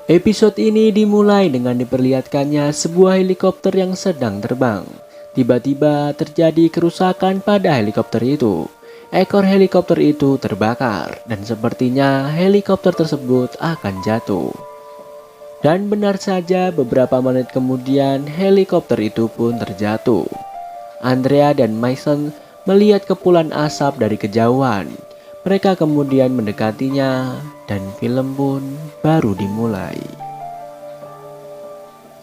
Episode ini dimulai dengan diperlihatkannya sebuah helikopter yang sedang terbang. Tiba-tiba terjadi kerusakan pada helikopter itu. Ekor helikopter itu terbakar dan sepertinya helikopter tersebut akan jatuh. Dan benar saja beberapa menit kemudian helikopter itu pun terjatuh. Andrea dan Mason melihat kepulan asap dari kejauhan. Mereka kemudian mendekatinya dan film pun baru dimulai.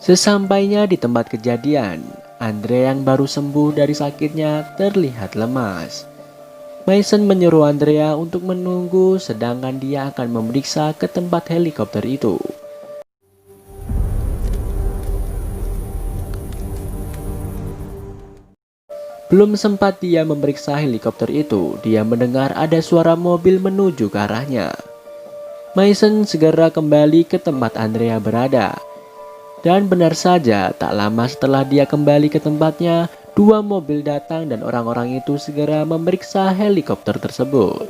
Sesampainya di tempat kejadian, Andrea yang baru sembuh dari sakitnya terlihat lemas. Mason menyuruh Andrea untuk menunggu sedangkan dia akan memeriksa ke tempat helikopter itu. Belum sempat dia memeriksa helikopter itu, dia mendengar ada suara mobil menuju ke arahnya. Mason segera kembali ke tempat Andrea berada. Dan benar saja, tak lama setelah dia kembali ke tempatnya, dua mobil datang dan orang-orang itu segera memeriksa helikopter tersebut.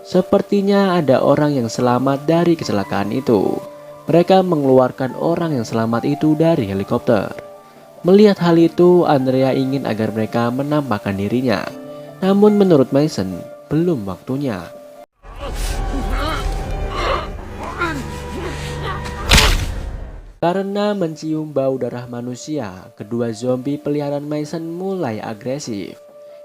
Sepertinya ada orang yang selamat dari kecelakaan itu. Mereka mengeluarkan orang yang selamat itu dari helikopter. Melihat hal itu, Andrea ingin agar mereka menampakkan dirinya. Namun menurut Mason, belum waktunya. Karena mencium bau darah manusia, kedua zombie peliharaan Mason mulai agresif.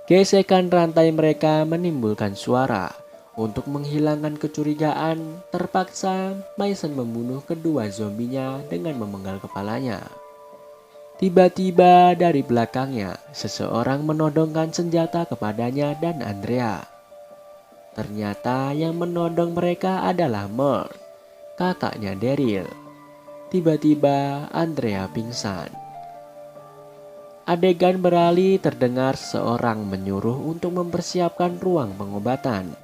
Gesekan rantai mereka menimbulkan suara. Untuk menghilangkan kecurigaan, terpaksa Mason membunuh kedua zombinya dengan memenggal kepalanya. Tiba-tiba dari belakangnya, seseorang menodongkan senjata kepadanya dan Andrea. Ternyata yang menodong mereka adalah Merle, kakaknya Daryl. Tiba-tiba Andrea pingsan. Adegan beralih terdengar seseorang menyuruh untuk mempersiapkan ruang pengobatan.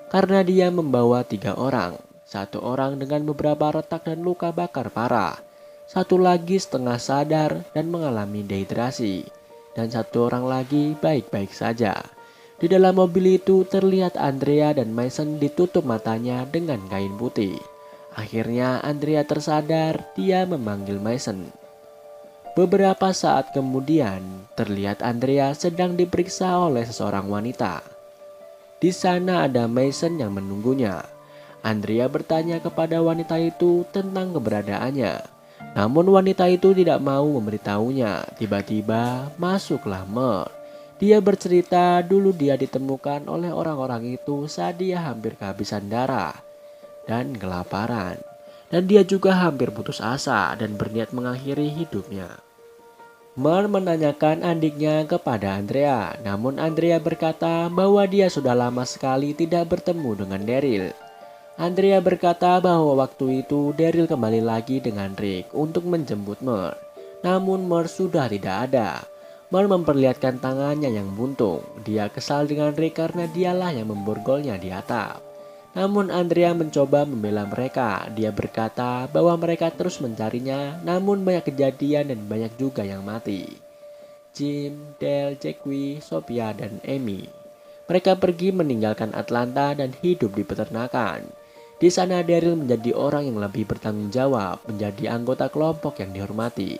Karena dia membawa 3 orang, 1 orang dengan beberapa retak dan luka bakar parah. 1 lagi setengah sadar dan mengalami dehidrasi, dan 1 orang lagi baik-baik saja. Di dalam mobil itu terlihat Andrea dan Mason ditutup matanya dengan kain putih. Akhirnya Andrea tersadar, dia memanggil Mason. Beberapa saat kemudian terlihat Andrea sedang diperiksa oleh seseorang wanita. Di sana ada Mason yang menunggunya. Andrea bertanya kepada wanita itu tentang keberadaannya. Namun wanita itu tidak mau memberitahunya. Tiba-tiba masuklah Merle. Dia bercerita dulu dia ditemukan oleh orang-orang itu saat dia hampir kehabisan darah dan kelaparan. Dan dia juga hampir putus asa dan berniat mengakhiri hidupnya. Merle menanyakan adiknya kepada Andrea. Namun Andrea berkata bahwa dia sudah lama sekali tidak bertemu dengan Daryl. Andrea berkata bahwa waktu itu Daryl kembali lagi dengan Rick untuk menjemput Merle. Namun Merle sudah tidak ada. Merle memperlihatkan tangannya yang buntung. Dia kesal dengan Rick karena dialah yang memborgolnya di atap. Namun Andrea mencoba membela mereka. Dia berkata bahwa mereka terus mencarinya, namun banyak kejadian dan banyak juga yang mati. Jim, Dale, Jackie, Sophia, dan Amy. Mereka pergi meninggalkan Atlanta dan hidup di peternakan. Di sana Daryl menjadi orang yang lebih bertanggung jawab, menjadi anggota kelompok yang dihormati.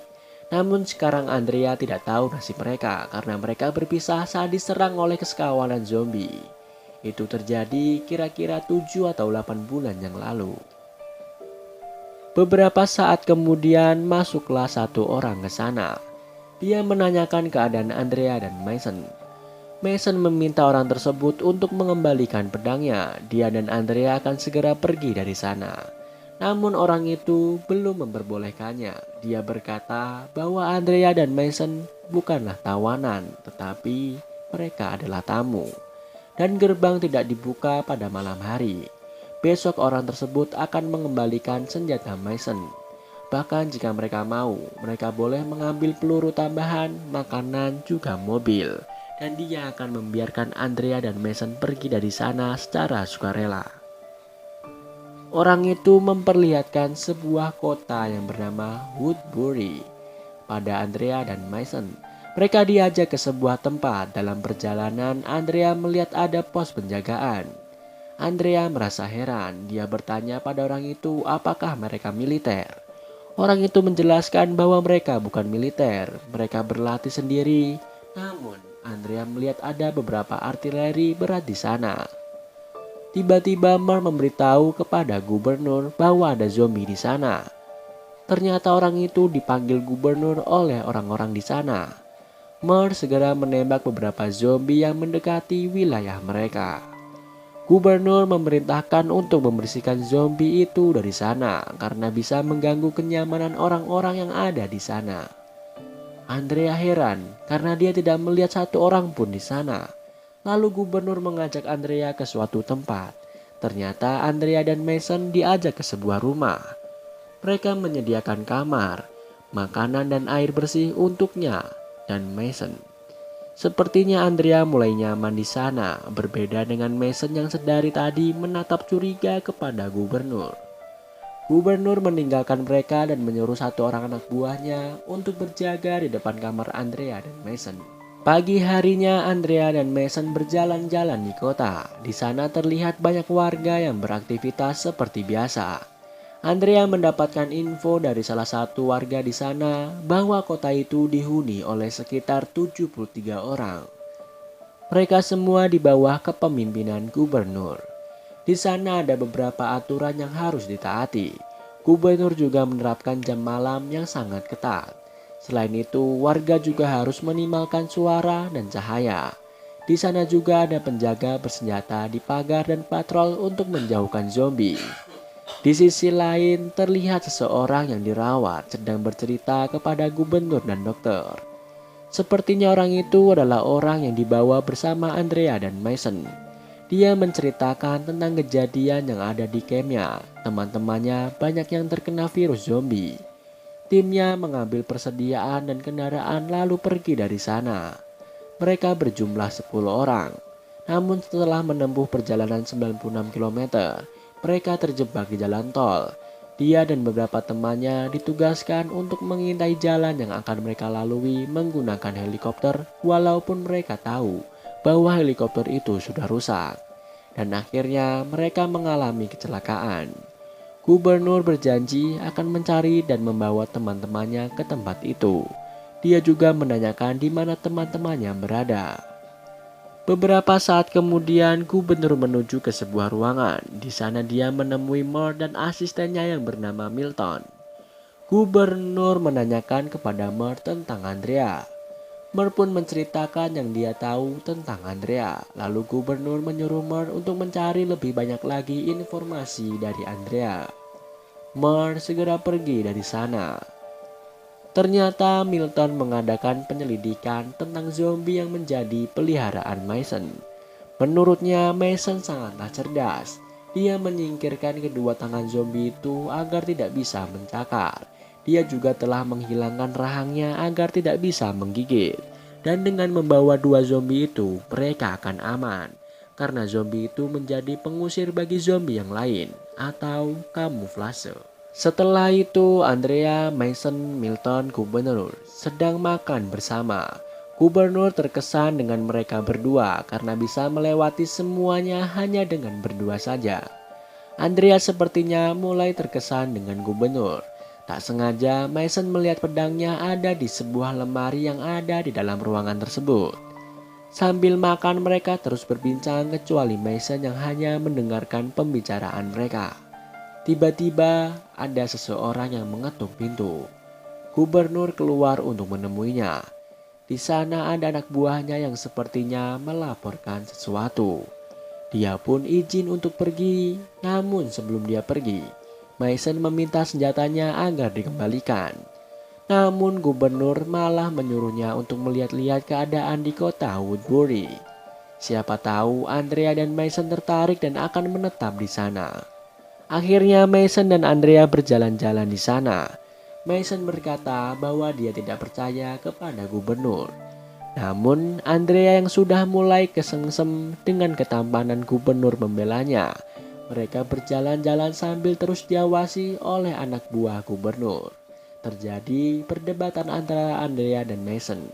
Namun sekarang Andrea tidak tahu nasib mereka karena mereka berpisah saat diserang oleh kesekawalan zombie. Itu terjadi kira-kira 7 atau 8 bulan yang lalu. Beberapa saat kemudian masuklah 1 orang ke sana. Dia menanyakan keadaan Andrea dan Mason. Mason meminta orang tersebut untuk mengembalikan pedangnya. Dia dan Andrea akan segera pergi dari sana. Namun orang itu belum memperbolehkannya. Dia berkata bahwa Andrea dan Mason bukanlah tawanan, tetapi mereka adalah tamu. Dan gerbang tidak dibuka pada malam hari. Besok orang tersebut akan mengembalikan senjata Mason. Bahkan jika mereka mau, mereka boleh mengambil peluru tambahan, makanan, juga mobil. Dan dia akan membiarkan Andrea dan Mason pergi dari sana secara sukarela. Orang itu memperlihatkan sebuah kota yang bernama Woodbury pada Andrea dan Mason. Mereka diajak ke sebuah tempat. Dalam perjalanan, Andrea melihat ada pos penjagaan. Andrea merasa heran. Dia bertanya pada orang itu apakah mereka militer. Orang itu menjelaskan bahwa mereka bukan militer. Mereka berlatih sendiri. Namun, Andrea melihat ada beberapa artileri berat di sana. Tiba-tiba Mer memberitahu kepada gubernur bahwa ada zombie di sana. Ternyata orang itu dipanggil gubernur oleh orang-orang di sana. Mer segera menembak beberapa zombie yang mendekati wilayah mereka. Gubernur memerintahkan untuk membersihkan zombie itu dari sana karena bisa mengganggu kenyamanan orang-orang yang ada di sana. Andrea heran karena dia tidak melihat satu orang pun di sana. Lalu gubernur mengajak Andrea ke suatu tempat. Ternyata Andrea dan Mason diajak ke sebuah rumah. Mereka menyediakan kamar, makanan dan air bersih untuknya dan Mason. Sepertinya Andrea mulai nyaman di sana, berbeda dengan Mason yang sedari tadi menatap curiga kepada gubernur. Gubernur meninggalkan mereka dan menyuruh satu orang anak buahnya untuk berjaga di depan kamar Andrea dan Mason. Pagi harinya Andrea dan Mason berjalan-jalan di kota. Di sana terlihat banyak warga yang beraktivitas seperti biasa. Andrea mendapatkan info dari salah satu warga di sana bahwa kota itu dihuni oleh sekitar 73 orang. Mereka semua di bawah kepemimpinan gubernur. Di sana ada beberapa aturan yang harus ditaati. Gubernur juga menerapkan jam malam yang sangat ketat. Selain itu, warga juga harus minimalkan suara dan cahaya. Di sana juga ada penjaga bersenjata di pagar dan patrol untuk menjauhkan zombie. Di sisi lain, terlihat seseorang yang dirawat sedang bercerita kepada gubernur dan dokter. Sepertinya orang itu adalah orang yang dibawa bersama Andrea dan Mason. Dia menceritakan tentang kejadian yang ada di campnya. Teman-temannya banyak yang terkena virus zombie. Timnya mengambil persediaan dan kendaraan lalu pergi dari sana. Mereka berjumlah 10 orang. Namun setelah menempuh perjalanan 96 km, mereka terjebak di jalan tol. Dia dan beberapa temannya ditugaskan untuk mengintai jalan yang akan mereka lalui menggunakan helikopter walaupun mereka tahu bahwa helikopter itu sudah rusak. Dan akhirnya mereka mengalami kecelakaan. Gubernur berjanji akan mencari dan membawa teman-temannya ke tempat itu. Dia juga menanyakan di mana teman-temannya berada. Beberapa saat kemudian, gubernur menuju ke sebuah ruangan. Di sana dia menemui Mer dan asistennya yang bernama Milton. Gubernur menanyakan kepada Mer tentang Andrea. Mer pun menceritakan yang dia tahu tentang Andrea. Lalu gubernur menyuruh Mer untuk mencari lebih banyak lagi informasi dari Andrea. Mer segera pergi dari sana. Ternyata Milton mengadakan penyelidikan tentang zombie yang menjadi peliharaan Mason. Menurutnya Mason sangatlah cerdas. Dia menyingkirkan kedua tangan zombie itu agar tidak bisa mencakar. Dia juga telah menghilangkan rahangnya agar tidak bisa menggigit. Dan dengan membawa dua zombie itu, mereka akan aman. Karena zombie itu menjadi pengusir bagi zombie yang lain atau kamuflase. Setelah itu, Andrea, Mason, Milton, gubernur sedang makan bersama. Gubernur terkesan dengan mereka berdua karena bisa melewati semuanya hanya dengan berdua saja. Andrea sepertinya mulai terkesan dengan gubernur. Tak sengaja, Mason melihat pedangnya ada di sebuah lemari yang ada di dalam ruangan tersebut. Sambil makan, mereka terus berbincang kecuali Mason yang hanya mendengarkan pembicaraan mereka. Tiba-tiba ada seseorang yang mengetuk pintu. Gubernur keluar untuk menemuinya. Di sana ada anak buahnya yang sepertinya melaporkan sesuatu. Dia pun izin untuk pergi, namun sebelum dia pergi, Mason meminta senjatanya agar dikembalikan. Namun gubernur malah menyuruhnya untuk melihat-lihat keadaan di kota Woodbury. Siapa tahu Andrea dan Mason tertarik dan akan menetap di sana. Akhirnya Mason dan Andrea berjalan-jalan di sana. Mason berkata bahwa dia tidak percaya kepada gubernur. Namun Andrea yang sudah mulai kesengsem dengan ketampanan gubernur membelanya. Mereka berjalan-jalan sambil terus diawasi oleh anak buah gubernur. Terjadi perdebatan antara Andrea dan Mason.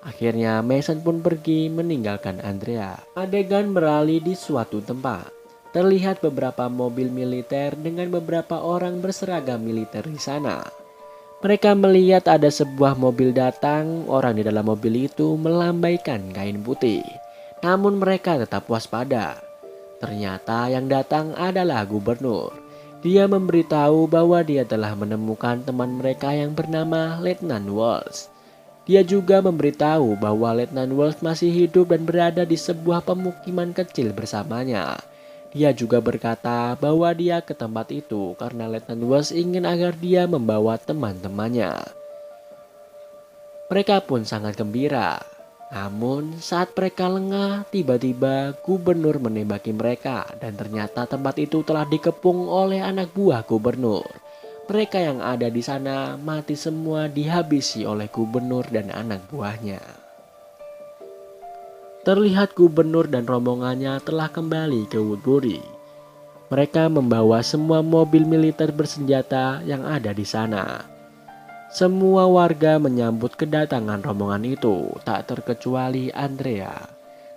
Akhirnya Mason pun pergi meninggalkan Andrea. Adegan beralih di suatu tempat. Terlihat beberapa mobil militer dengan beberapa orang berseragam militer di sana. Mereka melihat ada sebuah mobil datang, orang di dalam mobil itu melambaikan kain putih. Namun mereka tetap waspada. Ternyata yang datang adalah gubernur. Dia memberitahu bahwa dia telah menemukan teman mereka yang bernama Letnan Walsh. Dia juga memberitahu bahwa Letnan Walsh masih hidup dan berada di sebuah pemukiman kecil bersamanya. Dia juga berkata bahwa dia ke tempat itu karena Letnan Walsh ingin agar dia membawa teman-temannya. Mereka pun sangat gembira. Namun saat mereka lengah, tiba-tiba gubernur menembaki mereka dan ternyata tempat itu telah dikepung oleh anak buah gubernur. Mereka yang ada di sana mati semua dihabisi oleh gubernur dan anak buahnya. Terlihat gubernur dan rombongannya telah kembali ke Woodbury. Mereka membawa semua mobil militer bersenjata yang ada di sana. Semua warga menyambut kedatangan rombongan itu, tak terkecuali Andrea.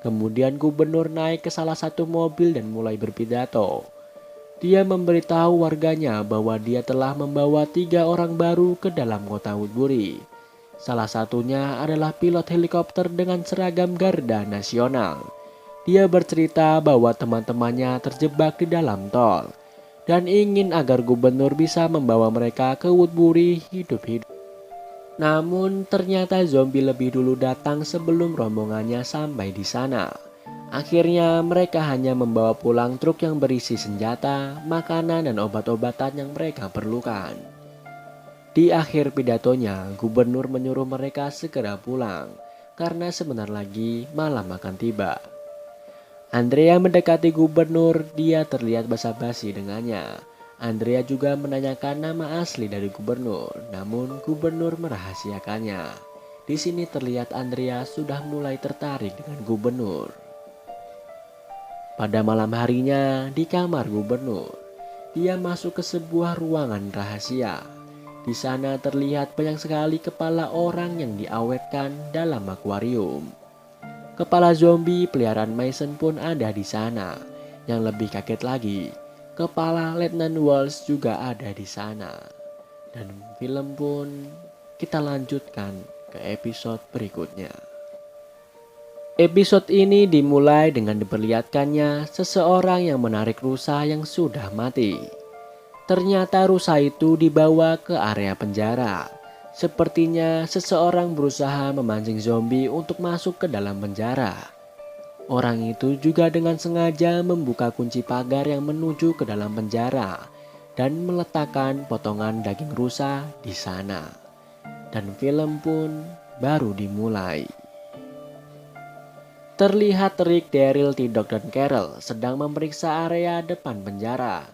Kemudian gubernur naik ke salah satu mobil dan mulai berpidato. Dia memberitahu warganya bahwa dia telah membawa 3 orang baru ke dalam kota Woodbury. Salah satunya adalah pilot helikopter dengan seragam Garda Nasional. Dia bercerita bahwa teman-temannya terjebak di dalam tol dan ingin agar gubernur bisa membawa mereka ke Woodbury hidup-hidup. Namun ternyata zombie lebih dulu datang sebelum rombongannya sampai di sana. Akhirnya mereka hanya membawa pulang truk yang berisi senjata, makanan dan obat-obatan yang mereka perlukan. Di akhir pidatonya, gubernur menyuruh mereka segera pulang karena sebentar lagi malam akan tiba. Andrea mendekati gubernur, dia terlihat basa-basi dengannya. Andrea juga menanyakan nama asli dari gubernur, namun gubernur merahasiakannya. Di sini terlihat Andrea sudah mulai tertarik dengan gubernur. Pada malam harinya, di kamar gubernur, dia masuk ke sebuah ruangan rahasia. Di sana terlihat banyak sekali kepala orang yang diawetkan dalam akuarium. Kepala zombie peliharaan Mason pun ada di sana. Yang lebih kaget lagi, kepala Letnan Walsh juga ada di sana. Dan film pun kita lanjutkan ke episode berikutnya. Episode ini dimulai dengan diperlihatkannya seseorang yang menarik rusa yang sudah mati. Ternyata rusa itu dibawa ke area penjara. Sepertinya seseorang berusaha memancing zombie untuk masuk ke dalam penjara. Orang itu juga dengan sengaja membuka kunci pagar yang menuju ke dalam penjara dan meletakkan potongan daging rusa di sana. Dan film pun baru dimulai. Terlihat Rick, Daryl, T-Dog, dan Carol sedang memeriksa area depan penjara.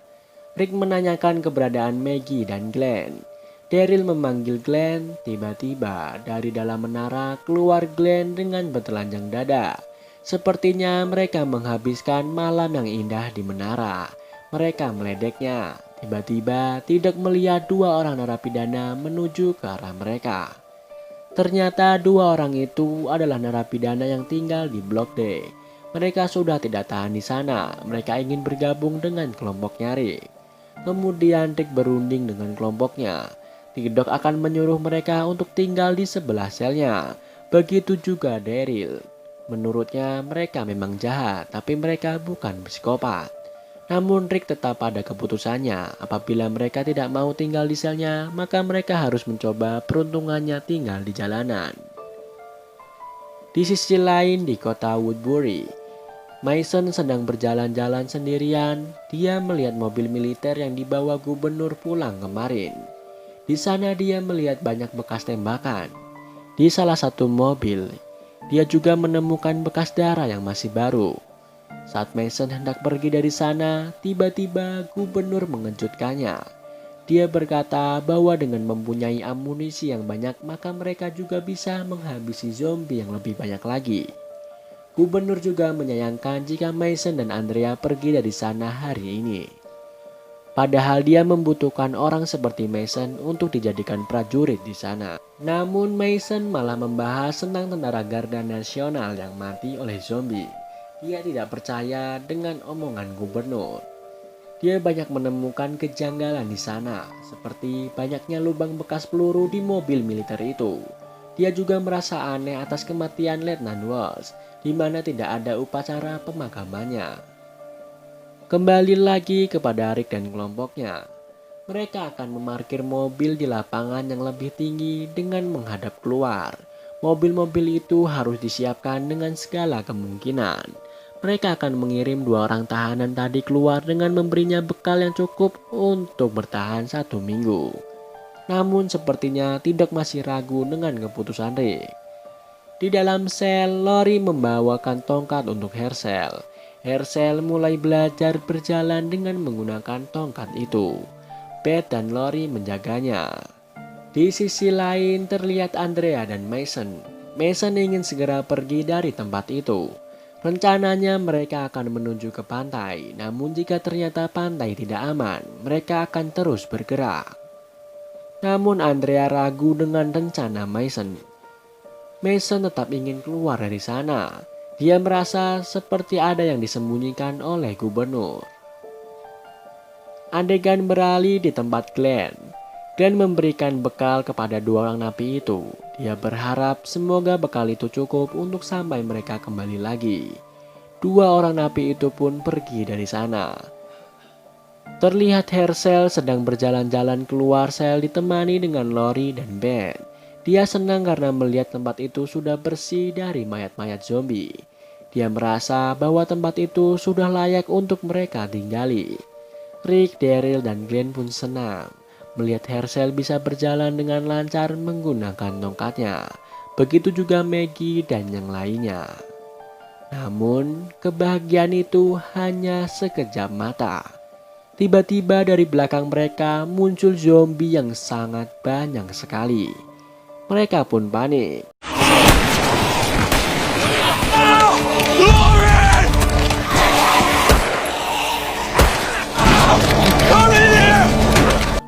Rick menanyakan keberadaan Maggie dan Glenn. Daryl memanggil Glenn, tiba-tiba dari dalam menara keluar Glenn dengan bertelanjang dada. Sepertinya mereka menghabiskan malam yang indah di menara. Mereka meledeknya. Tiba-tiba T-Dog melihat 2 orang narapidana menuju ke arah mereka. Ternyata 2 orang itu adalah narapidana yang tinggal di Blok D. Mereka sudah tidak tahan di sana. Mereka ingin bergabung dengan kelompoknya Rick. Kemudian Rick berunding dengan kelompoknya. T-Dog akan menyuruh mereka untuk tinggal di sebelah selnya. Begitu juga Daryl. Menurutnya mereka memang jahat, tapi mereka bukan psikopat. Namun Rick tetap pada keputusannya. Apabila mereka tidak mau tinggal di selnya, maka mereka harus mencoba peruntungannya tinggal di jalanan. Di sisi lain di kota Woodbury, Mason sedang berjalan-jalan sendirian. Dia melihat mobil militer yang dibawa gubernur pulang kemarin. Di sana dia melihat banyak bekas tembakan. Di salah satu mobil, dia juga menemukan bekas darah yang masih baru. Saat Mason hendak pergi dari sana, tiba-tiba gubernur mengejutkannya. Dia berkata bahwa dengan mempunyai amunisi yang banyak, maka mereka juga bisa menghabisi zombie yang lebih banyak lagi. Gubernur juga menyayangkan jika Mason dan Andrea pergi dari sana hari ini. Padahal dia membutuhkan orang seperti Mason untuk dijadikan prajurit di sana. Namun Mason malah membahas tentang tentara Garda Nasional yang mati oleh zombie. Dia tidak percaya dengan omongan gubernur. Dia banyak menemukan kejanggalan di sana, seperti banyaknya lubang bekas peluru di mobil militer itu. Dia juga merasa aneh atas kematian Letnan Walsh, di mana tidak ada upacara pemakamannya. Kembali lagi kepada Rick dan kelompoknya. Mereka akan memarkir mobil di lapangan yang lebih tinggi dengan menghadap keluar. Mobil-mobil itu harus disiapkan dengan segala kemungkinan. Mereka akan mengirim 2 orang tahanan tadi keluar dengan memberinya bekal yang cukup untuk bertahan 1 minggu. Namun sepertinya Tidok masih ragu dengan keputusan Rick. Di dalam sel, Lori membawakan tongkat untuk Herschel. Herschel mulai belajar berjalan dengan menggunakan tongkat itu. Beth dan Lori menjaganya. Di sisi lain terlihat Andrea dan Mason. Mason ingin segera pergi dari tempat itu. Rencananya mereka akan menuju ke pantai, namun jika ternyata pantai tidak aman, mereka akan terus bergerak. Namun Andrea ragu dengan rencana Mason. Mason tetap ingin keluar dari sana. Dia merasa seperti ada yang disembunyikan oleh gubernur. Adegan beralih di tempat Glenn. Glenn memberikan bekal kepada 2 orang napi itu. Dia berharap semoga bekal itu cukup untuk sampai mereka kembali lagi. 2 orang napi itu pun pergi dari sana. Terlihat Herschel sedang berjalan-jalan keluar sel ditemani dengan Lori dan Ben. Dia senang karena melihat tempat itu sudah bersih dari mayat-mayat zombie. Dia merasa bahwa tempat itu sudah layak untuk mereka tinggali. Rick, Daryl, dan Glenn pun senang melihat Herschel bisa berjalan dengan lancar menggunakan tongkatnya. Begitu juga Maggie dan yang lainnya. Namun, kebahagiaan itu hanya sekejap mata. Tiba-tiba dari belakang mereka muncul zombie yang sangat banyak sekali. Mereka pun panik.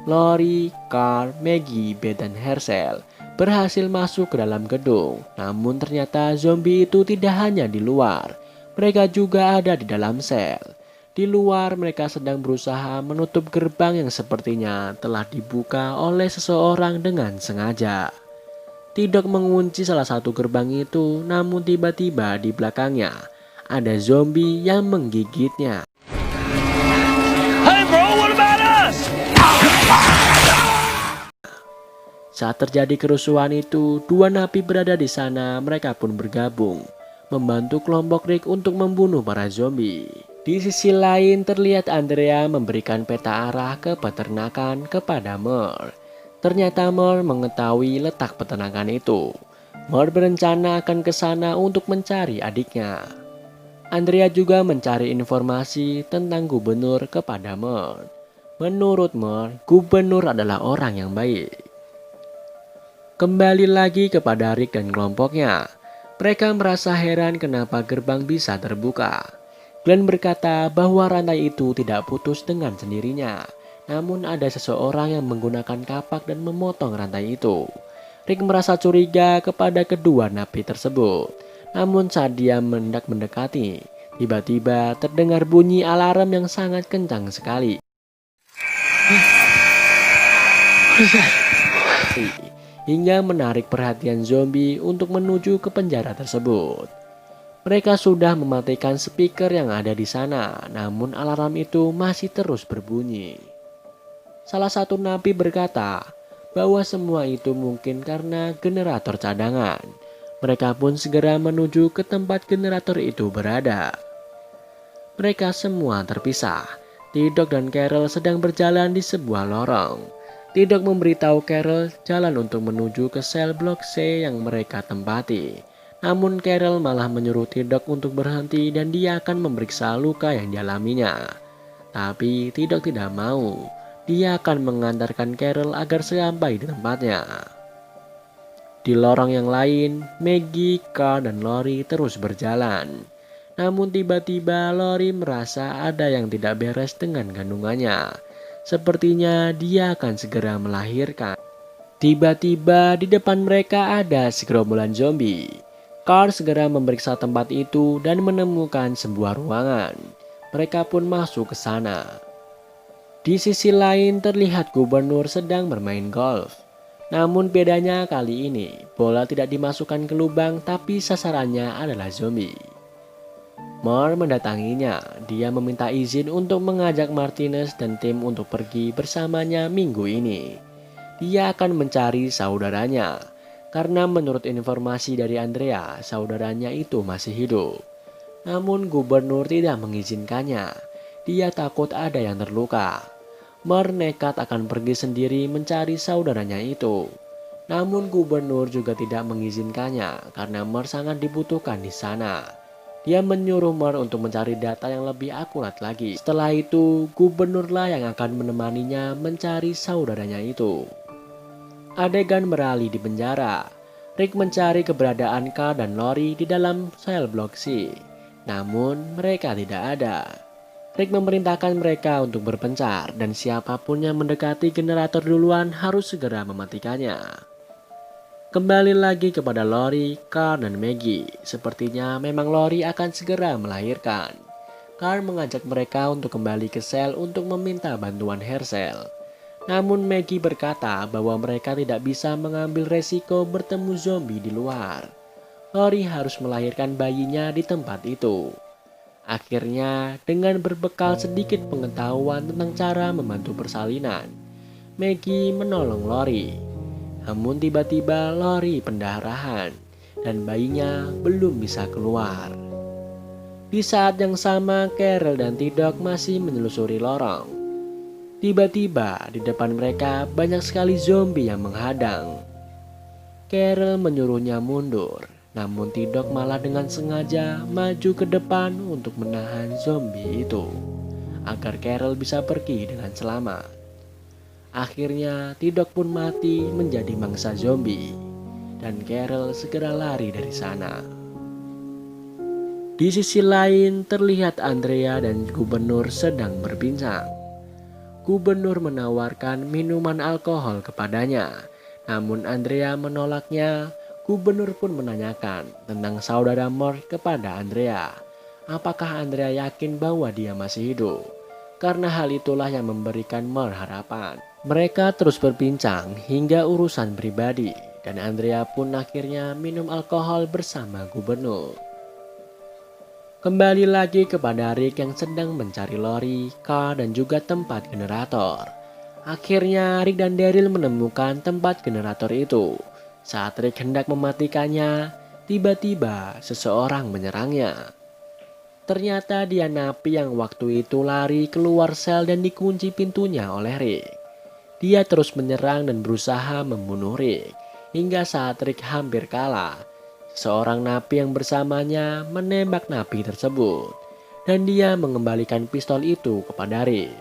Lori, Carl, Maggie, Beth, dan Herschel berhasil masuk ke dalam gedung. Namun ternyata zombie itu tidak hanya di luar. Mereka juga ada di dalam sel. Di luar mereka sedang berusaha menutup gerbang yang sepertinya telah dibuka oleh seseorang dengan sengaja. Tidok mengunci salah satu gerbang itu, namun tiba-tiba di belakangnya ada zombie yang menggigitnya. Hey bro, what about us? Saat terjadi kerusuhan itu, 2 napi berada di sana. Mereka pun bergabung, membantu kelompok Rick untuk membunuh para zombie. Di sisi lain terlihat Andrea memberikan peta arah ke peternakan kepada Mer. Ternyata Mer mengetahui letak peternakan itu. Mer berencana akan ke sana untuk mencari adiknya. Andrea juga mencari informasi tentang gubernur kepada Mer. Menurut Mer, gubernur adalah orang yang baik. Kembali lagi kepada Rick dan kelompoknya. Mereka merasa heran kenapa gerbang bisa terbuka. Glenn berkata bahwa rantai itu tidak putus dengan sendirinya. Namun ada seseorang yang menggunakan kapak dan memotong rantai itu. Rick merasa curiga kepada kedua napi tersebut. Namun saat dia mendekati, tiba-tiba terdengar bunyi alarm yang sangat kencang sekali. Hingga menarik perhatian zombie untuk menuju ke penjara tersebut. Mereka sudah mematikan speaker yang ada di sana, namun alarm itu masih terus berbunyi. Salah satu napi berkata bahwa semua itu mungkin karena generator cadangan. Mereka pun segera menuju ke tempat generator itu berada. Mereka semua terpisah. Tidok dan Carol sedang berjalan di sebuah lorong. Tidok memberitahu Carol jalan untuk menuju ke sel blok C yang mereka tempati. Namun Carol malah menyuruh Tidok untuk berhenti dan dia akan memeriksa luka yang dialaminya. Tapi Tidok tidak mau. Dia akan mengantarkan Carol agar sampai di tempatnya. Di lorong yang lain, Maggie, Carl, dan Lori terus berjalan. Namun tiba-tiba Lori merasa ada yang tidak beres dengan kandungannya. Sepertinya dia akan segera melahirkan. Tiba-tiba di depan mereka ada segerombolan zombie. Carl segera memeriksa tempat itu dan menemukan sebuah ruangan. Mereka pun masuk ke sana. Di sisi lain terlihat gubernur sedang bermain golf. Namun bedanya kali ini, bola tidak dimasukkan ke lubang tapi sasarannya adalah zombie. Moore mendatanginya. Dia meminta izin untuk mengajak Martinez dan tim untuk pergi bersamanya minggu ini. Dia akan mencari saudaranya. Karena menurut informasi dari Andrea, saudaranya itu masih hidup. Namun gubernur tidak mengizinkannya. Dia takut ada yang terluka. Moore nekat akan pergi sendiri mencari saudaranya itu. Namun gubernur juga tidak mengizinkannya karena Moore sangat dibutuhkan di sana. Dia menyuruh Moore untuk mencari data yang lebih akurat lagi. Setelah itu, gubernurlah yang akan menemaninya mencari saudaranya itu. Adegan beralih di penjara. Rick mencari keberadaan Carl dan Lori di dalam sel blok C. Namun, mereka tidak ada. Rick memerintahkan mereka untuk berpencar dan siapapun yang mendekati generator duluan harus segera mematikannya. Kembali lagi kepada Lori, Carl, dan Maggie. Sepertinya memang Lori akan segera melahirkan. Carl mengajak mereka untuk kembali ke sel untuk meminta bantuan Hershel. Namun Maggie berkata bahwa mereka tidak bisa mengambil resiko bertemu zombie di luar. Lori harus melahirkan bayinya di tempat itu. Akhirnya, dengan berbekal sedikit pengetahuan tentang cara membantu persalinan, Maggie menolong Lori. Namun tiba-tiba Lori pendarahan dan bayinya belum bisa keluar. Di saat yang sama Carol dan T-Dog masih menelusuri lorong. Tiba-tiba di depan mereka banyak sekali zombie yang menghadang. Carol menyuruhnya mundur, namun T-Dog malah dengan sengaja maju ke depan untuk menahan zombie itu agar Carol bisa pergi dengan selamat. Akhirnya T-Dog pun mati menjadi mangsa zombie dan Carol segera lari dari sana. Di sisi lain terlihat Andrea dan gubernur sedang berbincang. Gubernur menawarkan minuman alkohol kepadanya, namun Andrea menolaknya. Gubernur pun menanyakan tentang saudara Moore kepada Andrea. Apakah Andrea yakin bahwa dia masih hidup? Karena hal itulah yang memberikan Moore harapan. Mereka terus berbincang hingga urusan pribadi dan Andrea pun akhirnya minum alkohol bersama gubernur. Kembali lagi kepada Rick yang sedang mencari Lori, Carl, dan juga tempat generator. Akhirnya Rick dan Daryl menemukan tempat generator itu. Saat Rick hendak mematikannya, tiba-tiba seseorang menyerangnya. Ternyata dia napi yang waktu itu lari keluar sel dan dikunci pintunya oleh Rick. Dia terus menyerang dan berusaha membunuh Rick, hingga saat Rick hampir kalah. Seorang napi yang bersamanya menembak napi tersebut, dan dia mengembalikan pistol itu kepada Rick.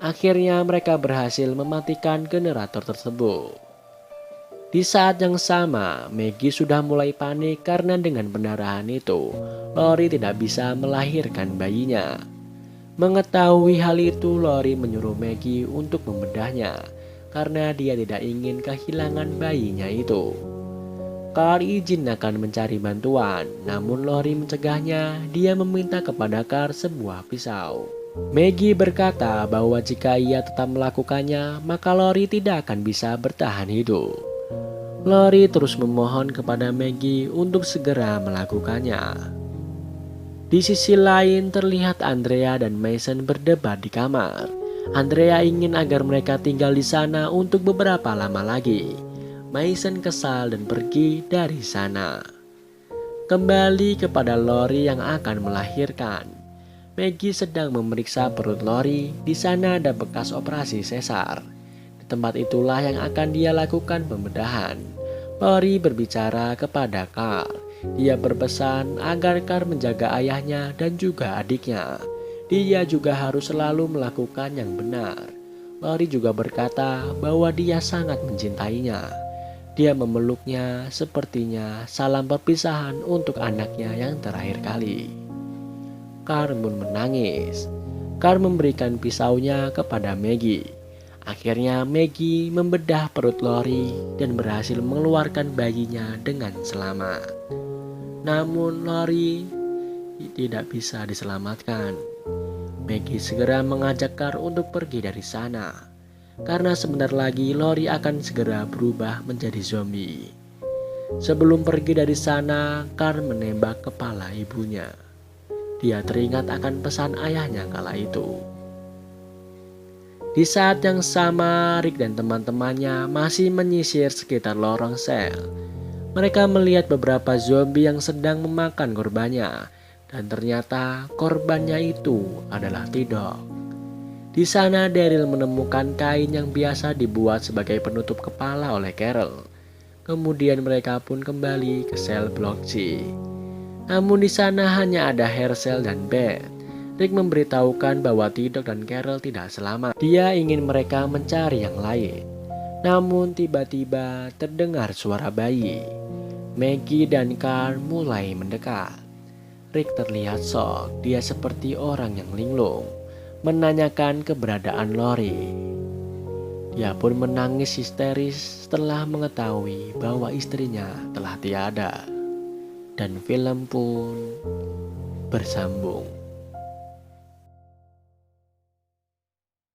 Akhirnya mereka berhasil mematikan generator tersebut. Di saat yang sama, Maggie sudah mulai panik karena dengan pendarahan itu, Lori tidak bisa melahirkan bayinya. Mengetahui hal itu, Lori menyuruh Maggie untuk membedahnya karena dia tidak ingin kehilangan bayinya itu. Carl izin akan mencari bantuan, namun Lori mencegahnya. Dia meminta kepada Carl sebuah pisau. Maggie berkata bahwa jika ia tetap melakukannya, maka Lori tidak akan bisa bertahan hidup. Lori terus memohon kepada Maggie untuk segera melakukannya. Di sisi lain terlihat Andrea dan Mason berdebat di kamar. Andrea ingin agar mereka tinggal di sana untuk beberapa lama lagi. Mason kesal dan pergi dari sana. Kembali kepada Lori yang akan melahirkan. Maggie sedang memeriksa perut Lori. Di sana ada bekas operasi sesar. Di tempat itulah yang akan dia lakukan pembedahan. Lori berbicara kepada Carl. Dia berpesan agar Carl menjaga ayahnya dan juga adiknya. Dia juga harus selalu melakukan yang benar. Lori juga berkata bahwa dia sangat mencintainya. Dia memeluknya, sepertinya salam perpisahan untuk anaknya yang terakhir kali. Carl pun menangis. Carl memberikan pisaunya kepada Maggie. Akhirnya Maggie membedah perut Lori dan berhasil mengeluarkan bayinya dengan selamat. Namun Lori tidak bisa diselamatkan. Maggie segera mengajak Carl untuk pergi dari sana, karena sebentar lagi Lori akan segera berubah menjadi zombie. Sebelum pergi dari sana, Carl menembak kepala ibunya. Dia teringat akan pesan ayahnya kala itu. Di saat yang sama, Rick dan teman-temannya masih menyisir sekitar lorong sel. Mereka melihat beberapa zombie yang sedang memakan korbannya, dan ternyata korbannya itu adalah T-Dog. Di sana Daryl menemukan kain yang biasa dibuat sebagai penutup kepala oleh Carol. Kemudian mereka pun kembali ke sel blok C. Namun di sana hanya ada Herschel dan Beth. Rick memberitahukan bahwa T-Dog dan Carol tidak selamat. Dia ingin mereka mencari yang lain. Namun tiba-tiba terdengar suara bayi. Maggie dan Carl mulai mendekat. Rick terlihat shock. Dia seperti orang yang linglung, menanyakan keberadaan Lori. Dia pun menangis histeris setelah mengetahui bahwa istrinya telah tiada. Dan film pun bersambung.